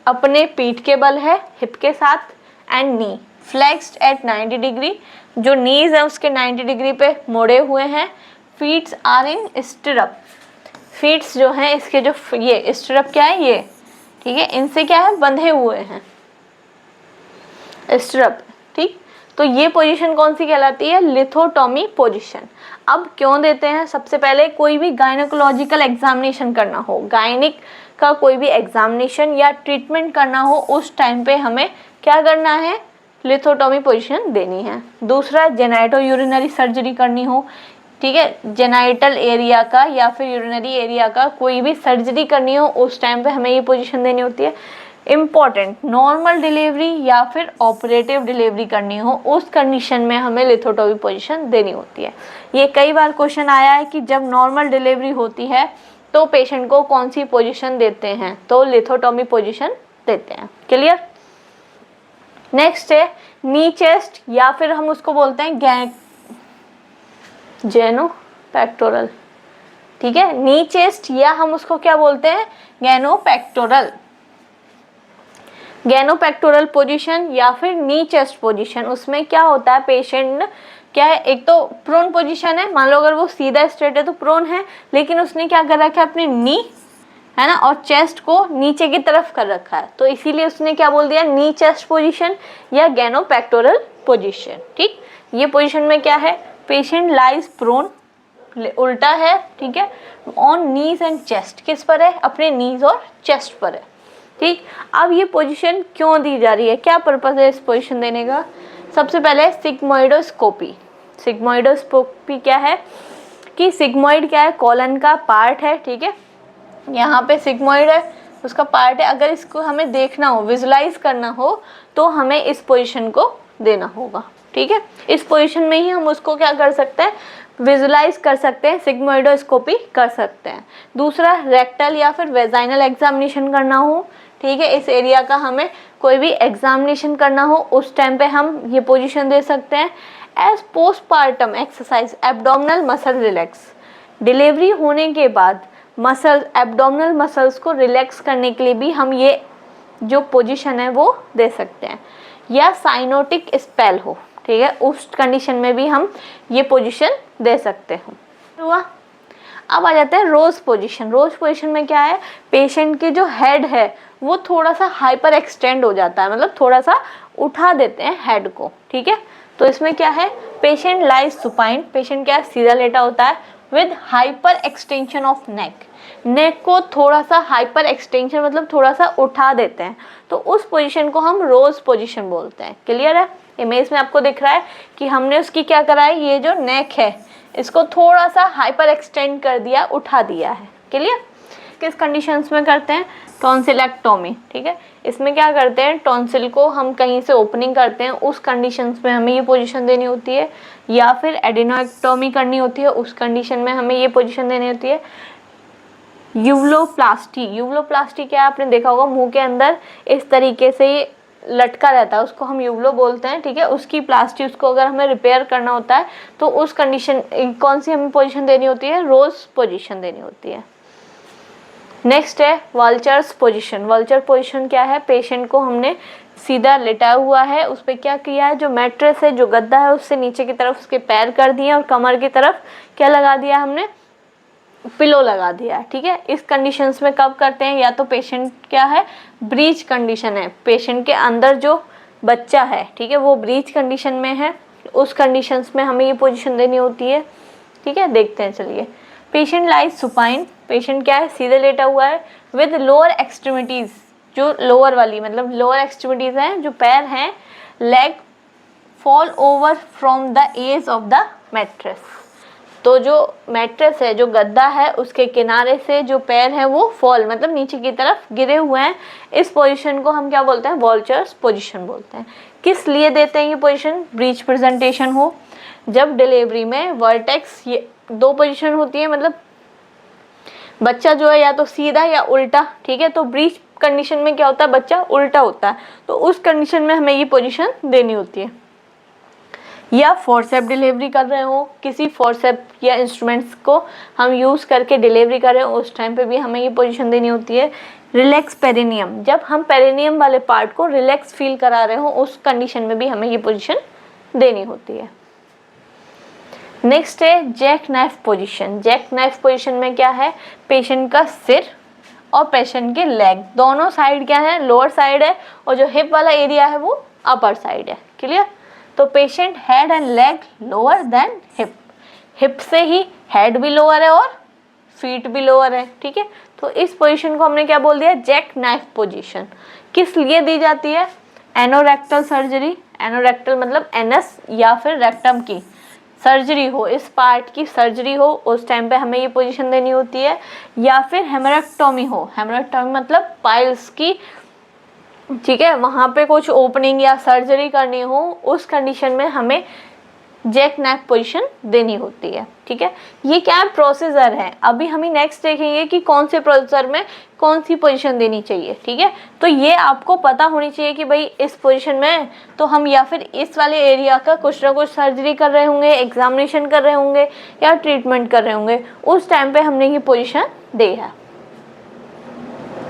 अपने पीठ के बल है हिप के साथ, and knee flexed at 90 degree, जो नीज है उसके 90 डिग्री पे मोड़े हुए हैं। Feets are in stirrup, feets जो हैं इसके जो ये स्टिरअप क्या है ये, ठीक है, इनसे क्या है, बंधे हुए हैं स्टिरअप। ठीक, तो ये पोजीशन कौन सी कहलाती है, लिथोटॉमी पोजीशन। अब क्यों देते हैं, सबसे पहले कोई भी गायनेकोलॉजिकल एग्जामिनेशन करना हो, गायनिक का कोई भी एग्जामिनेशन या ट्रीटमेंट करना हो, उस टाइम पे हमें क्या करना है, लिथोटॉमी पोजीशन देनी है। दूसरा, जेनाइटो यूरिनरी सर्जरी करनी हो, ठीक है, जेनाइटल एरिया का या फिर यूरिनरी एरिया का कोई भी सर्जरी करनी हो, उस टाइम पे हमें ये पोजीशन देनी होती है। इम्पॉर्टेंट, नॉर्मल डिलीवरी या फिर ऑपरेटिव डिलीवरी करनी हो, उस कंडीशन में हमें लिथोटॉमी पोजीशन देनी होती है। ये कई बार क्वेश्चन आया है कि जब नॉर्मल डिलीवरी होती है तो पेशेंट को कौन सी पोजीशन देते हैं, तो लिथोटॉमी पोजीशन देते हैं। क्लियर? नेक्स्ट है नी चेस्ट, या फिर हम उसको बोलते हैं जेनो पेक्टोरल। ठीक है, नी चेस्ट या हम उसको क्या बोलते हैं, गैनो पेक्टोरल। गैनो पेक्टोरल पोजीशन या फिर नी चेस्ट पोजीशन, उसमें क्या होता है, पेशेंट क्या है, एक तो प्रोन पोजीशन है, मान लो अगर वो सीधा स्ट्रेट है तो प्रोन है, लेकिन उसने क्या कर रखा है, अपनी नी है ना और चेस्ट को नीचे की तरफ कर रखा है, तो इसीलिए उसने क्या बोल दिया, नी चेस्ट पोजीशन या गैनो पेक्टोरल पोजीशन। ठीक, ये पोजीशन में क्या है, पेशेंट लाइज प्रोन, उल्टा है, ठीक है, ऑन नीज एंड चेस्ट, किस पर है, अपने नीज और चेस्ट पर है। ठीक, अब ये पोजीशन क्यों दी जा रही है, क्या पर्पस है इस पोजीशन देने का। सबसे पहले सिग्मोइडोस्कोपी। सिग्मोइडोस्कोपी क्या है कि सिग्मोइड क्या है, कॉलन का पार्ट है। ठीक है, यहाँ पे सिग्मोइड है, उसका पार्ट है, अगर इसको हमें देखना हो, विजुलाइज करना हो, तो हमें इस पोजीशन को देना होगा। ठीक है, इस पोजीशन में ही हम उसको क्या कर सकते हैं, विजुलाइज कर सकते हैं, सिग्मोइडोस्कोपी कर सकते हैं। दूसरा, रेक्टल या फिर वेजाइनल एग्जामिनेशन करना हो, ठीक है, इस एरिया का हमें कोई भी एग्जामिनेशन करना हो, उस टाइम पे हम ये पोजीशन दे सकते हैं। As postpartum exercise abdominal muscle relax, delivery होने के बाद मसल एब्डोमिनल मसल्स को रिलैक्स करने के लिए भी हम ये जो पोजीशन है वो दे सकते हैं, या साइनोटिक स्पेल हो, ठीक है, उस कंडीशन में भी हम ये पोजीशन दे सकते हैं। हुआ। अब आ जाते हैं रोज पोजीशन। रोज पोजीशन में क्या है, पेशेंट के जो हेड है वो थोड़ा सा हाइपर एक्सटेंड हो जाता है, मतलब थोड़ा सा उठा देते हैं हेड को, ठीक है। तो इसमें क्या है, पेशेंट लाइज सुपाइन, पेशेंट क्या सीधा लेटा होता है with hyper extension of neck, neck को थोड़ा सा हाइपर एक्सटेंशन मतलब थोड़ा सा उठा देते हैं, तो उस पोजीशन को हम रोज पोजीशन बोलते हैं। क्लियर है। इमेज में आपको दिख रहा है कि हमने उसकी क्या करा है, ये जो नेक है इसको थोड़ा सा हाइपर एक्सटेंड कर दिया, उठा दिया है। क्लियर। किस कंडीशंस में करते हैं, टॉन्सिलेक्टोमी, ठीक है, इसमें क्या करते हैं, टॉन्सिल को हम कहीं से ओपनिंग करते हैं, उस कंडीशंस में हमें ये पोजीशन देनी होती है, या फिर एडिनोएक्टोमी करनी होती है, उस कंडीशन में हमें ये पोजीशन देनी होती है। यूवलोप्लास्टी, यूवलोप्लास्टी क्या है, आपने देखा होगा मुंह के अंदर इस तरीके से ये लटका रहता है, उसको हम यूवलो बोलते हैं, ठीक है, उसकी प्लास्टी, उसको अगर हमें रिपेयर करना होता है तो उस कंडीशन कौन सी हमें पोजीशन देनी होती है, रोज पोजीशन देनी होती है। नेक्स्ट है वल्चर्स पोजीशन। वल्चर पोजीशन क्या है, पेशेंट को हमने सीधा लेटा हुआ है, उस पर क्या किया है, जो मैट्रेस है, जो गद्दा है, उससे नीचे की तरफ उसके पैर कर दिए और कमर की तरफ क्या लगा दिया हमने, पिलो लगा दिया है, ठीक है। इस कंडीशंस में कब करते हैं, या तो पेशेंट क्या है, ब्रीच कंडीशन है, पेशेंट के अंदर जो बच्चा है, ठीक है, वो ब्रीच कंडीशन में है, उस कंडीशंस में हमें ये पोजीशन देनी होती है, ठीक है। देखते हैं चलिए। पेशेंट लाइज सुपाइन, पेशेंट क्या है, सीधे लेटा हुआ है विद लोअर एक्सट्रीमिटीज, जो लोअर वाली मतलब लोअर एक्सट्रीमिटीज हैं, जो पैर हैं, leg fall over from the edge of the mattress, तो जो मैट्रेस है, जो गद्दा है, उसके किनारे से जो पैर हैं वो फॉल मतलब नीचे की तरफ गिरे हुए हैं, इस पोजीशन को हम क्या बोलते हैं, वॉल्चर्स पोजीशन बोलते हैं। किस लिए देते हैं ये पोजीशन, ब्रीच प्रेजेंटेशन हो, जब डिलीवरी में वर्टेक्स, ये दो पोजीशन होती है, मतलब बच्चा जो है या तो सीधा या उल्टा, ठीक है, तो ब्रीच कंडीशन में क्या होता है, बच्चा उल्टा होता है, तो उस कंडीशन में हमें ये पोजीशन देनी होती है। या फोर्सेप डिलीवरी कर रहे हो, किसी फोर्सेप या इंस्ट्रूमेंट्स को हम यूज़ करके डिलीवरी कर रहे हो, उस टाइम पे भी हमें ये पोजीशन देनी होती है। रिलैक्स पेरिनियम, जब हम पेरिनियम वाले पार्ट को रिलैक्स फील करा रहे हो, उस कंडीशन में भी हमें ये पोजीशन देनी होती है। नेक्स्ट है jack knife position. Jack knife position में क्या है, पेशेंट का सिर और पेशेंट के लेग दोनों साइड क्या है, लोअर साइड है, और जो हिप वाला एरिया है वो अपर साइड है। क्लियर। तो patient head and leg lower than hip, hip से ही हेड भी लोअर है और फीट भी लोअर है, ठीक है। तो इस पोजीशन को हमने क्या बोल दिया, जैक नाइफ पोजीशन। किस लिए दी जाती है, एनोरेक्टल सर्जरी, एनोरेक्टल मतलब एनस या फिर रेक्टम की सर्जरी हो, इस पार्ट की सर्जरी हो, उस टाइम पे हमें ये पोजीशन देनी होती है। या फिर हेमरेक्टोमी हो, हेमरेक्टोमी मतलब पाइल्स की, ठीक है, वहाँ पे कुछ ओपनिंग या सर्जरी करनी हो, उस कंडीशन में हमें जैक नाइफ पोजीशन देनी होती है, ठीक है। ये क्या प्रोसीजर है, अभी हम नेक्स्ट देखेंगे कि कौन से प्रोसीजर में कौन सी पोजीशन देनी चाहिए, ठीक है। तो ये आपको पता होनी चाहिए कि भाई इस पोजीशन में तो हम या फिर इस वाले एरिया का कुछ ना कुछ सर्जरी कर रहे होंगे, एग्जामिनेशन कर रहे होंगे या ट्रीटमेंट कर रहे होंगे, उस टाइम पे हमने ये पोजीशन दी है।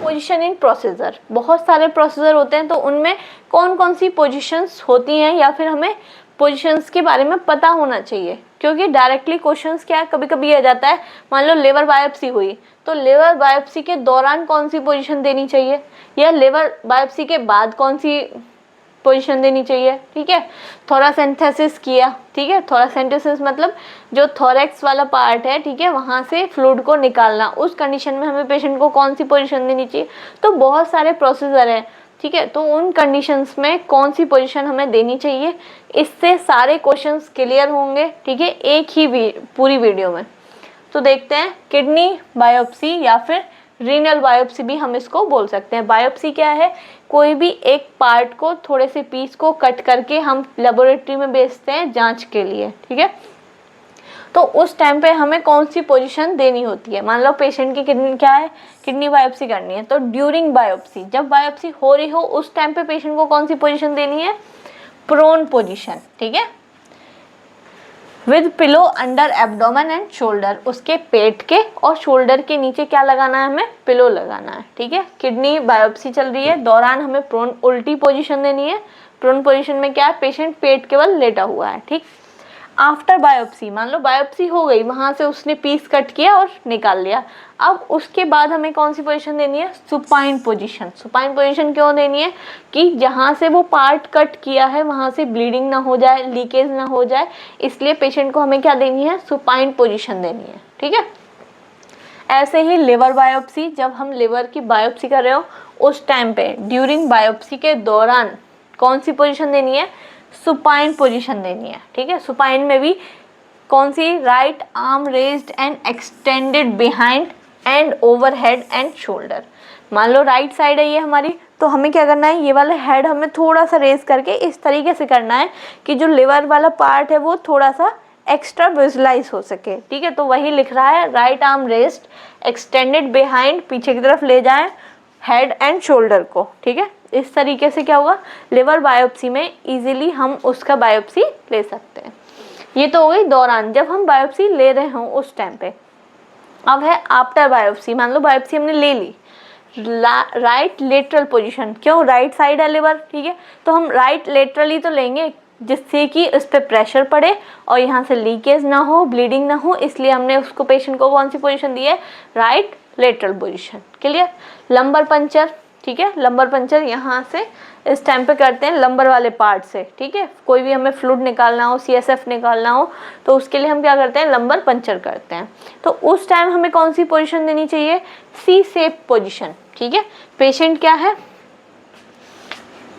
पोजीशन इन प्रोसीजर, बहुत सारे प्रोसीजर होते हैं, तो उनमें कौन कौन सी पोजीशंस होती हैं या फिर हमें पोजीशंस के बारे में पता होना चाहिए, क्योंकि डायरेक्टली क्वेश्चंस क्या कभी कभी आ जाता है, मान लो लिवर बायोप्सी हुई, तो लिवर बायोप्सी के दौरान कौन सी पोजीशन देनी चाहिए, या लिवर बायोप्सी के बाद कौन सी पोजीशन देनी चाहिए, ठीक है। थोरासेंथेसिस किया, ठीक है, थोरासेंथेसिस मतलब जो थोरैक्स वाला पार्ट है, ठीक है, वहाँ से फ्लूइड को निकालना, उस कंडीशन में हमें पेशेंट को कौन सी पोजीशन देनी चाहिए। तो बहुत सारे प्रोसीजर हैं, ठीक है, तो उन कंडीशंस में कौन सी पोजीशन हमें देनी चाहिए, इससे सारे क्वेश्चंस क्लियर होंगे, ठीक है, एक ही पूरी वीडियो में। तो देखते हैं किडनी बायोप्सी या फिर रीनल बायोप्सी भी हम इसको बोल सकते हैं। बायोप्सी क्या है, कोई भी एक पार्ट को, थोड़े से पीस को कट करके हम लेबोरेटरी में भेजते हैं जांच के लिए, ठीक है। तो उस टाइम पे हमें कौन सी पोजीशन देनी होती है, मान लो पेशेंट की किडनी क्या है, किडनी बायोप्सी करनी है, तो ड्यूरिंग बायोप्सी, जब बायोप्सी हो रही हो उस टाइम पे पेशेंट को कौन सी पोजीशन देनी है, प्रोन पोजीशन, ठीक है। With pillow under abdomen and shoulder, उसके पेट के और शोल्डर के नीचे क्या लगाना है, हमें पिलो लगाना है, ठीक है। किडनी बायोप्सी चल रही है, दौरान हमें प्रोन उल्टी पोजीशन देनी है। प्रोन पोजीशन में क्या है, पेशेंट पेट के बल लेटा हुआ है, ठीक। आफ्टर बायोप्सी, मान लो बायोप्सी हो गई, वहां से उसने पीस कट किया और निकाल लिया, अब उसके बाद हमें कौन सी पोजीशन देनी है, सुपाइन पोजीशन। सुपाइन पोजीशन क्यों देनी है, कि जहां से वो पार्ट कट किया है वहां से ब्लीडिंग ना हो जाए, लीकेज ना हो जाए, इसलिए पेशेंट को हमें क्या देनी है, सुपाइन पोजीशन देनी है, ठीक है। ऐसे ही लिवर बायोप्सी, जब हम लिवर की बायोप्सी कर रहे हो उस टाइम पे ड्यूरिंग बायोप्सी के दौरान कौन सी पोजीशन देनी है, सुपाइन पोजीशन देनी है, ठीक है। सुपाइन में भी कौन सी, right arm raised and extended behind and overhead and shoulder. मान लो राइट साइड है ये हमारी, तो हमें क्या करना है, ये वाला हेड हमें थोड़ा सा रेज करके इस तरीके से करना है कि जो लिवर वाला पार्ट है वो थोड़ा सा एक्स्ट्रा विजुलाइज हो सके, ठीक है। तो वही लिख रहा है, right arm raised extended behind, पीछे की तरफ ले जाएं हेड एंड शोल्डर को, ठीक है। इस तरीके से क्या होगा, लिवर बायोप्सी में इजीली हम उसका बायोप्सी ले सकते हैं। ये तो हो गई दौरान, जब हम बायोप्सी ले रहे हों उस टाइम पे। अब है आफ्टर बायोप्सी, मान लो बायोप्सी हमने ले ली, राइट लेटरल पोजीशन, क्यों, राइट साइड है लिवर, ठीक है, तो हम राइट लेटरली तो लेंगे जिससे कि उस पर प्रेशर पड़े और यहाँ से लीकेज ना हो, ब्लीडिंग ना हो, इसलिए हमने उसको पेशेंट को कौन सी पोजीशन दी है, right lateral position. Clear. Lumbar puncture, ठीक है, लंबर पंचर यहाँ से इस टाइम पे करते हैं लंबर वाले पार्ट से, ठीक है। कोई भी हमें फ्लूइड निकालना हो, CSF निकालना हो, तो उसके लिए हम क्या करते हैं, लंबर पंचर करते हैं। तो उस टाइम हमें कौन सी पोजीशन देनी चाहिए, सी शेप पोजीशन, ठीक है। पेशेंट क्या है,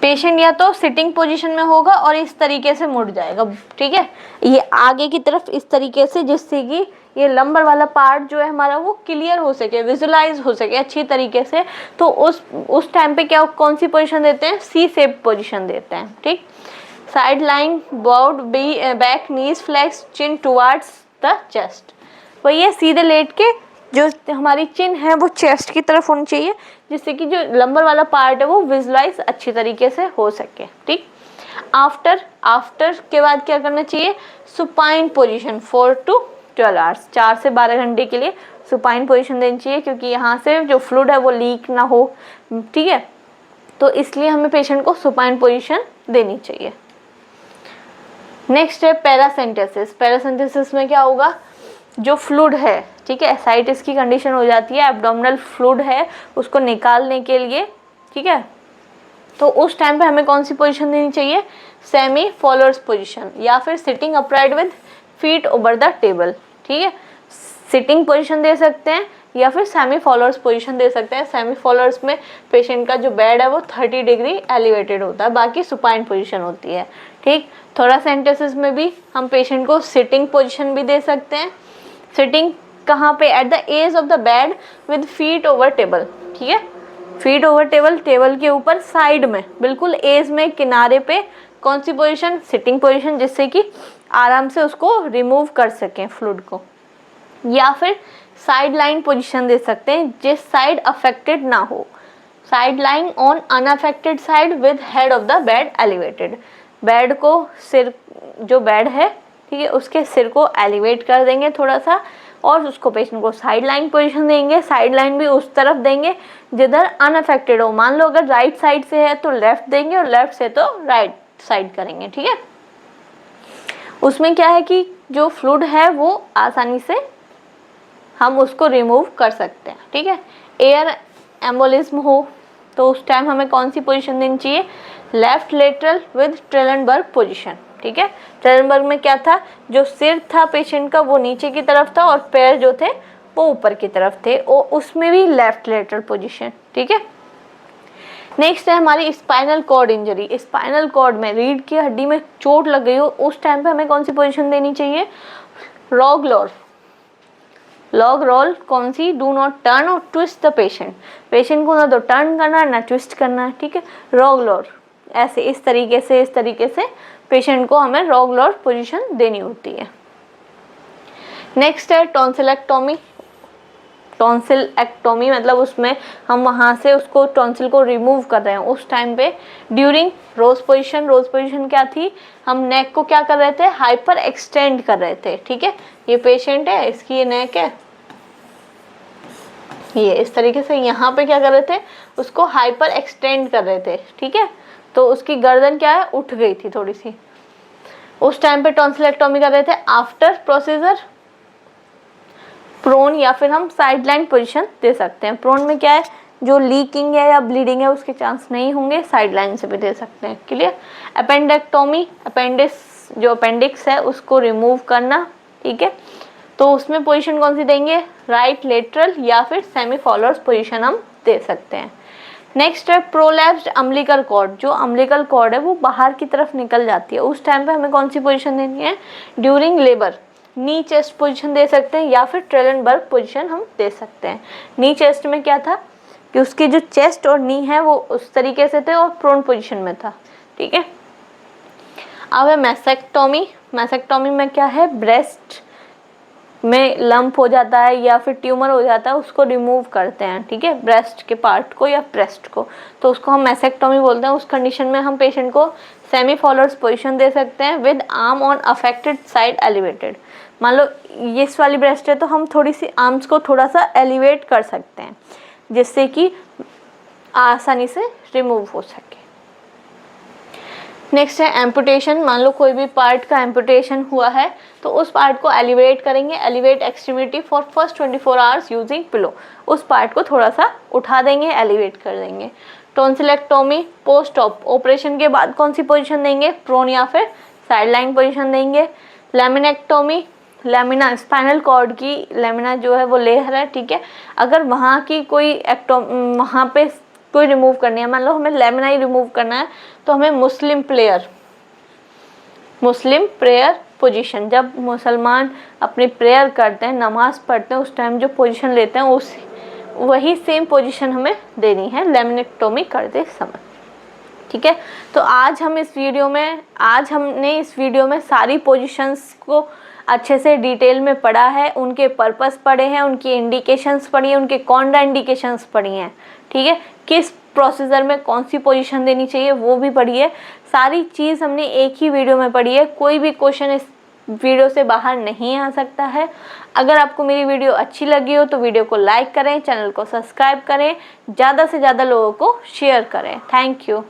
पेशेंट या तो सिटिंग पोजीशन में होगा और इस तरीके से मुड़ जाएगा, ठीक है, ये आगे की तरफ इस तरीके से, जिससे कि ये लंबर वाला पार्ट जो है हमारा वो क्लियर हो सके, विजुलाइज हो सके अच्छी तरीके से। तो उस टाइम पे क्या, कौन सी पोजीशन देते हैं, सी शेप पोजीशन देते हैं, ठीक। Side line bowed back, knees flex, chin towards the chest, वही है, सीधे लेट के जो हमारी चिन है वो चेस्ट की तरफ होनी चाहिए, जिससे कि जो लंबर वाला पार्ट है वो विजुलाइज अच्छी तरीके से हो सके, ठीक। आफ्टर के बाद क्या करना चाहिए, सुपाइन पोजीशन 4 to 12 आवर्स, 4 से 12 घंटे के लिए सुपाइन पोजीशन देनी चाहिए, क्योंकि यहाँ से जो फ्लूइड है वो लीक ना हो, ठीक है। तो इसलिए हमें पेशेंट को सुपाइन पोजीशन देनी चाहिए। नेक्स्ट है पैरासेंटेसिस। पैरासेंटेसिस में क्या होगा, जो फ्लूइड है, ठीक है, एसाइटिस की कंडीशन हो जाती है, एब्डोमिनल फ्लूइड है, उसको निकालने के लिए, ठीक है। तो उस टाइम पे हमें कौन सी पोजीशन देनी चाहिए, सेमी फॉलोअर्स पोजीशन, या फिर sitting upright with feet over the table, ठीक है। सिटिंग पोजीशन दे सकते हैं या फिर सेमी फॉलोअर्स पोजीशन दे सकते हैं। सेमी फॉलोअर्स में पेशेंट का जो बेड है वो 30 डिग्री एलिवेटेड होता है, बाकी सुपाइन पोजीशन होती है, ठीक। थोरासेंटेसिस में भी हम पेशेंट को सिटिंग पोजीशन भी दे सकते हैं। सिटिंग कहाँ पे, at the edge of the bed with feet over table, ठीक है, फीट ओवर टेबल, टेबल के ऊपर साइड में, बिल्कुल एज में किनारे पे, कौन सी पोजीशन, सिटिंग पोजीशन, जिससे कि आराम से उसको रिमूव कर सकें फ्लूइड को। या फिर साइड लाइन पोजीशन दे सकते हैं, जिस साइड अफेक्टेड ना हो, side line on unaffected side with head of the bed elevated, bed को, सिर जो बेड है, ठीक है, उसके सिर को एलिवेट कर देंगे थोड़ा सा, और उसको पेशेंट को साइड लाइन पोजीशन देंगे। साइड लाइन भी उस तरफ देंगे जिधर अनअफेक्टेड हो, मान लो अगर राइट साइड से है तो लेफ्ट देंगे और लेफ्ट से तो राइट साइड करेंगे, ठीक है। उसमें क्या है कि जो फ्लूइड है वो आसानी से हम उसको रिमूव कर सकते हैं, ठीक है। एयर एम्बोलिज्म हो तो उस टाइम हमें कौन सी पोजीशन देनी चाहिए, लेफ्ट लेटरल विद ट्रेलेनबर्ग पोजीशन, ठीक है। ट्रेलेनबर्ग में क्या था, जो सिर था पेशेंट का वो नीचे की तरफ था और पैर जो थे वो ऊपर की तरफ थे, और उसमें भी लेफ्ट लेटरल पोजीशन, ठीक है। नेक्स्ट है हमारी spinal cord injury. Spinal cord में, रीढ़ की हड्डी में चोट लग गई हो, उस टाइम पे हमें कौन सी पोजीशन देनी चाहिए, लॉग रोल, लॉग रोल कौन सी, डू नॉट टर्न और ट्विस्ट द पेशेंट, पेशेंट को ना तो टर्न करना है ना ट्विस्ट करना है, ठीक है। लॉग रोल ऐसे इस तरीके से पेशेंट को हमें लॉग रोल पोजीशन देनी होती है। नेक्स्ट है टॉन्सिलेक्टोमी। टॉन्सिल एक्टोमी, मतलब उसमें हम वहाँ से उसको टॉन्सिल को रिमूव कर रहे हैं, उस टाइम पे ड्यूरिंग रोज पोजीशन क्या थी, हम नेक को क्या कर रहे थे, हाइपर एक्सटेंड कर रहे थे। ठीक है, ये पेशेंट है, इसकी ये नेक है, ये इस तरीके से यहाँ पे क्या कर रहे थे, उसको हाइपर एक्सटेंड कर रहे थे। ठीक है, तो उसकी गर्दन क्या है, उठ गई थी थोड़ी सी, उस टाइम पे टॉन्सिलेक्टोमी कर रहे थे। आफ्टर प्रोसीजर प्रोन या फिर हम साइड लाइन पोजिशन दे सकते हैं। प्रोन में क्या है, जो लीकिंग है या ब्लीडिंग है उसके चांस नहीं होंगे, साइड लाइन से भी दे सकते हैं। क्लियर। अपेंडेक्टोमी, अपेंडिक्स है उसको रिमूव करना। ठीक है, तो उसमें पोजीशन कौन सी देंगे, राइट लेटरल या फिर सेमी फॉलोअर्स पोजीशन हम दे सकते हैं। नेक्स्ट है प्रोलैप्स्ड अम्बिलिकल कॉर्ड, जो अम्बिलिकल कॉर्ड है वो बाहर की तरफ निकल जाती है, उस टाइम पे हमें कौन सी पोजीशन देनी है, during labour knee chest position दे सकते हैं या फिर ट्रेलेनबर्ग पोजीशन हम दे सकते हैं। नी चेस्ट में क्या था कि उसकी जो चेस्ट और नी है वो उस तरीके से थे और प्रोन पोजीशन में था। ठीक है, अब है मैसेक्टोमी। मैसेक्टोमी में क्या है, ब्रेस्ट में लंप हो जाता है या फिर ट्यूमर हो जाता है, उसको रिमूव करते हैं। ठीक है, ब्रेस्ट के पार्ट को या ब्रेस्ट को, तो उसको हम मैसेक्टोमी बोलते हैं। उस कंडीशन में हम पेशेंट को सेमी फॉलोअर्स पोजीशन दे सकते हैं with arm on affected side elevated. मान लो ये इस वाली ब्रेस्ट है तो हम थोड़ी सी आर्म्स को थोड़ा सा एलिवेट कर सकते हैं जिससे कि आसानी से रिमूव हो सके। नेक्स्ट है एम्पुटेशन। मान लो कोई भी पार्ट का एम्पुटेशन हुआ है तो उस पार्ट को एलिवेट करेंगे, elevate extremity for first 24 hours using pillow. उस पार्ट को थोड़ा सा उठा देंगे, एलिवेट कर देंगे। टॉन्सिलेक्टोमी पोस्ट ऑपरेशन के बाद कौन सी पोजीशन देंगे, प्रोन या फिर साइड लाइन पोजीशन देंगे। लैमिनेक्टोमी, लैमिना स्पाइनल कॉर्ड की लैमिना जो है वो लेयर है। ठीक है, अगर वहाँ की कोई वहाँ पे कोई रिमूव करनी है, मान लो हमें लैमिना ही रिमूव करना है तो हमें मुस्लिम प्रेयर पोजीशन, जब मुसलमान अपनी प्रेयर करते हैं, नमाज पढ़ते हैं, उस टाइम जो पोजीशन लेते हैं उस वही सेम पोजीशन हमें देनी है लैमिनेक्टोमी करते समय। ठीक है, तो आज हमने इस वीडियो में सारी पोजीशंस को अच्छे से डिटेल में पढ़ा है, उनके पर्पस पढ़े हैं, उनकी इंडिकेशंस पढ़ी हैं, उनके कॉन्ट्रा इंडिकेशंस पढ़ी हैं। ठीक है, किस प्रोसीजर में कौन सी पोजीशन देनी चाहिए वो भी पढ़ी है। सारी चीज़ हमने एक ही वीडियो में पढ़ी है, कोई भी क्वेश्चन इस वीडियो से बाहर नहीं आ सकता है। अगर आपको मेरी वीडियो अच्छी लगी हो तो वीडियो को लाइक करें, चैनल को सब्सक्राइब करें, ज़्यादा से ज़्यादा लोगों को शेयर करें। Thank you.